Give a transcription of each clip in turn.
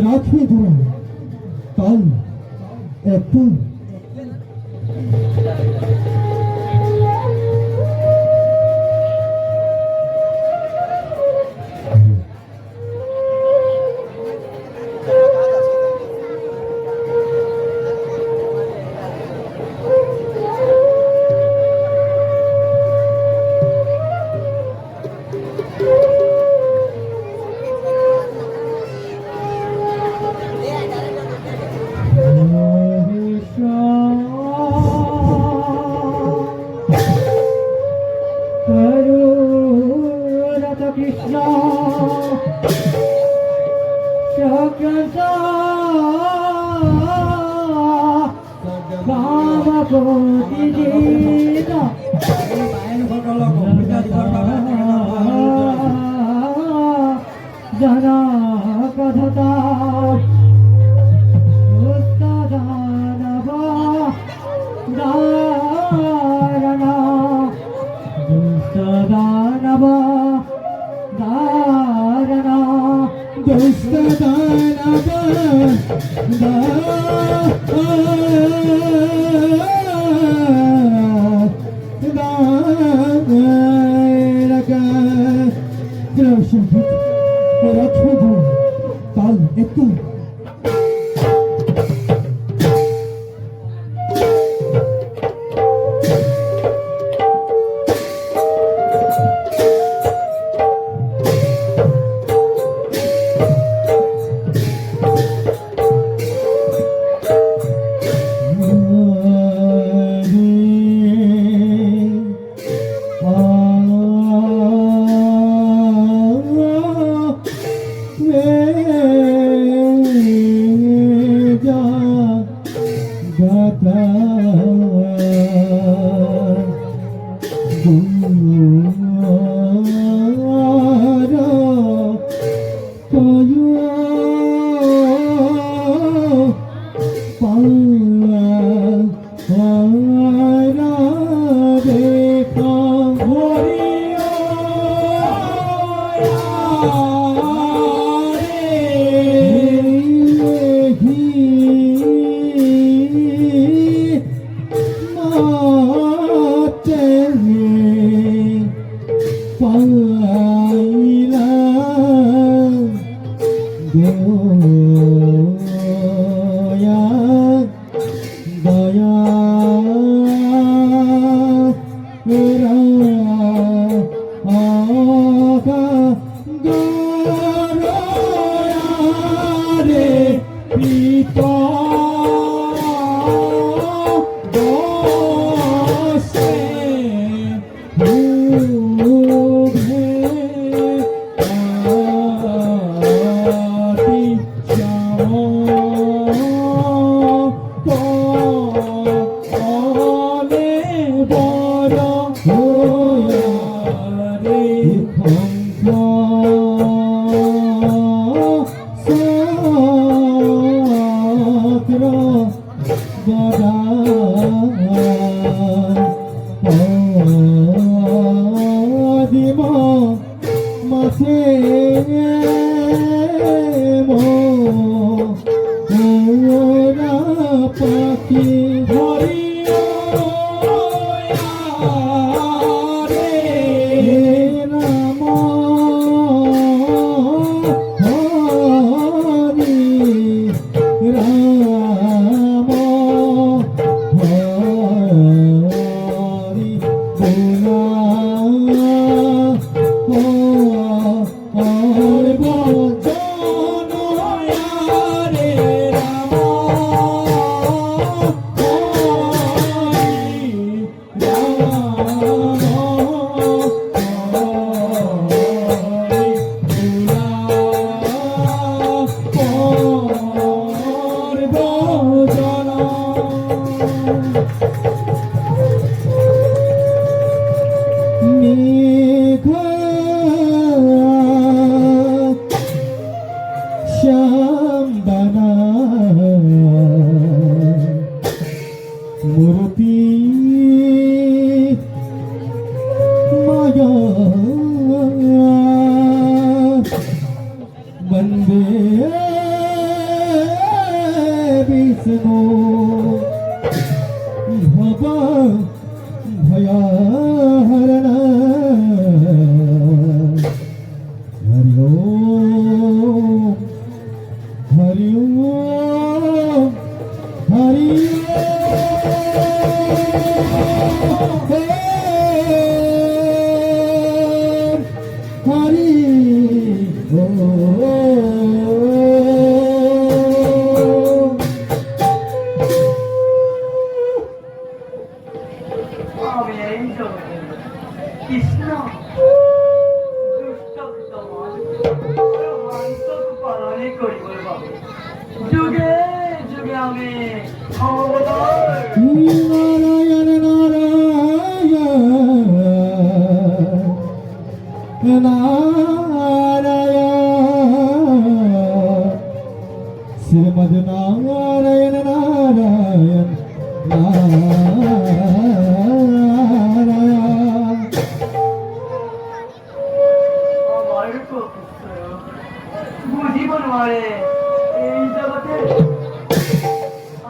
রাখে ধরা তাল একটা जरा कथता दानवा दारणा दानवा दारणा ताल एक বন্দে বিষ্ণু ভব ভয়হরণ হরি ওম হরি ওম হরি ওম হরি আমি এই জগতে কৃষ্ণ দুষ্ট মাংসক পালনে করিবর বাবু যুগে যুগে আমি অবতার নারায়ণ নারায়ণ নারায়ণ শ্রীমদ নারায়ণ নারায়ণ নারায়ণ আমার বুঝিব নোয়ারে এই জগতে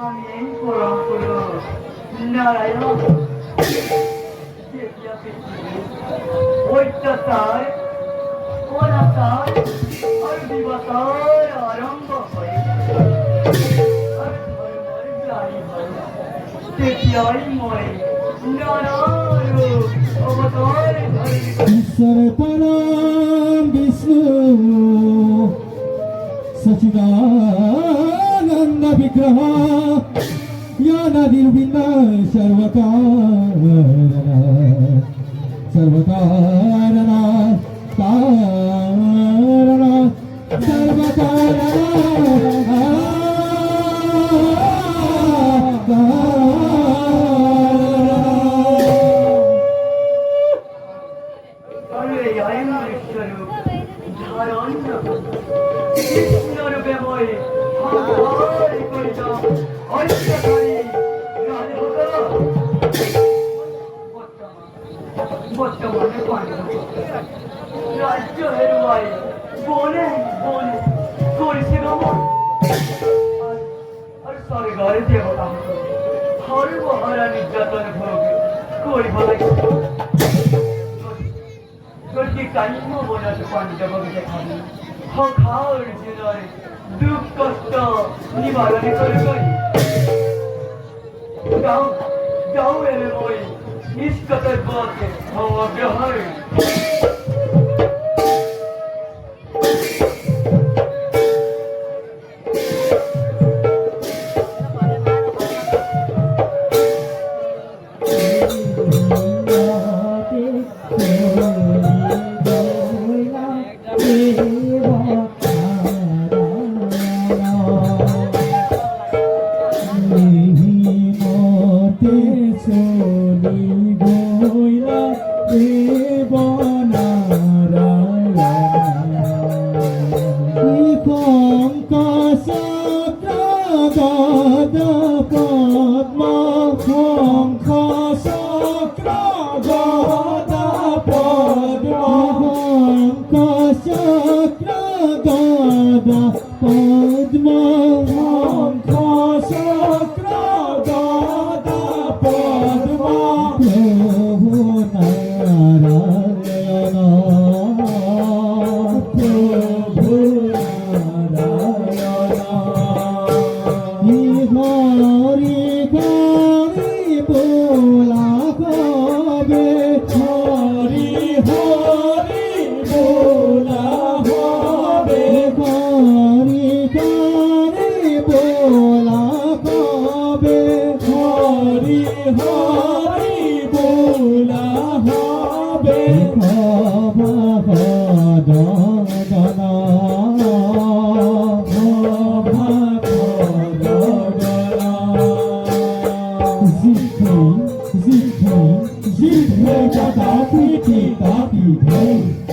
আমি এই পরম পুরুষ নারায়ণ অত্যাচার অনাচার আর বিবাচার আরম্ভ হয় আর ধর্মের গ্লানি হয় তেতিয়াই মই নারায়ণ অবতার ধরি ঈশ্বর পরম বিষ্ণু সচিদানন্দ বিগ্রহ জ্ঞানাদির্বিন্দ সর্বকারণ কারণ স্বরূপ ধারণ কৃষ্ণরূপে মই সংহার করিত অত্যাচারী বর্তমানে পাণ্ডব রাজ্য হেরুয়াই বনে বনে করেছে গমন আর স্বর্গের দেবতা সর্বহারা নির্যাতন ভোগ করিব লাগে গতি কান্য বনত পাণ্ডবক দেখাবি সখার জীবনের দুঃখ কষ্ট নিবারণ করে করি গাঁও গাঁও এনে মই নিষ্কর্তব্যকে অগ্রহণ Zip, zip, zip, zip, zip, zip, zip, zip, zip, zip, zip,